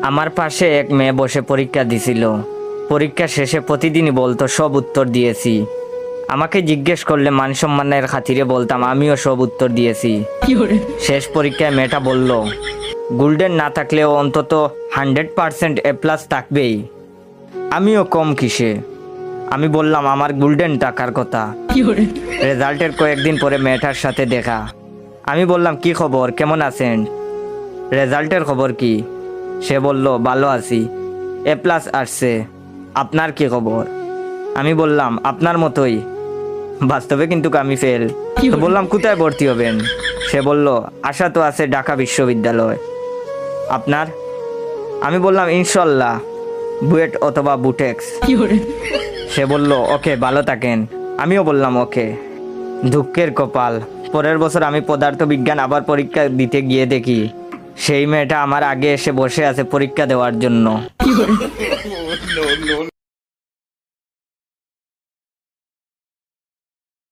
আমার পাশে এক মেয়ে বসে পরীক্ষা দিছিল। পরীক্ষা শেষে প্রতিদিনই বলতো সব উত্তর দিয়েছি। আমাকে জিজ্ঞেস করলে মান সম্মানের খাতিরে বলতাম আমিও সব উত্তর দিয়েছি। শেষ পরীক্ষায় মেয়েটা বলল, গোল্ডেন না থাকলেও অন্তত 100% A+ থাকবেই। আমিও কম কিসে। আমি বললাম আমার গোল্ডেন টাকার কথা। রেজাল্টের কয়েকদিন পরে মেয়েটার সাথে দেখা। আমি বললাম কি খবর, কেমন আছেন? রেজাল্টের খবর কি? সে বলল ভালো আছি, A+ আসছে। আপনার কি খবর? আমি বললাম আপনার মতোই, বাস্তবে কিন্তু আমি ফেল। তো বললাম কোথায় ভর্তি হবেন? সে বলল আশা তো আছে ঢাকা বিশ্ববিদ্যালয়। আপনার? আমি বললাম ইনশাল্লাহ বুয়েট অথবা বুটেক্স। সে বলল ওকে, ভালো থাকেন। আমিও বললাম ওকে। দুঃখের কপাল, পরের বছর আমি পদার্থবিজ্ঞান আবার পরীক্ষা দিতে গিয়ে দেখি সেই মেয়েটা আমার আগে এসে বসে আছে পরীক্ষা দেওয়ার জন্য।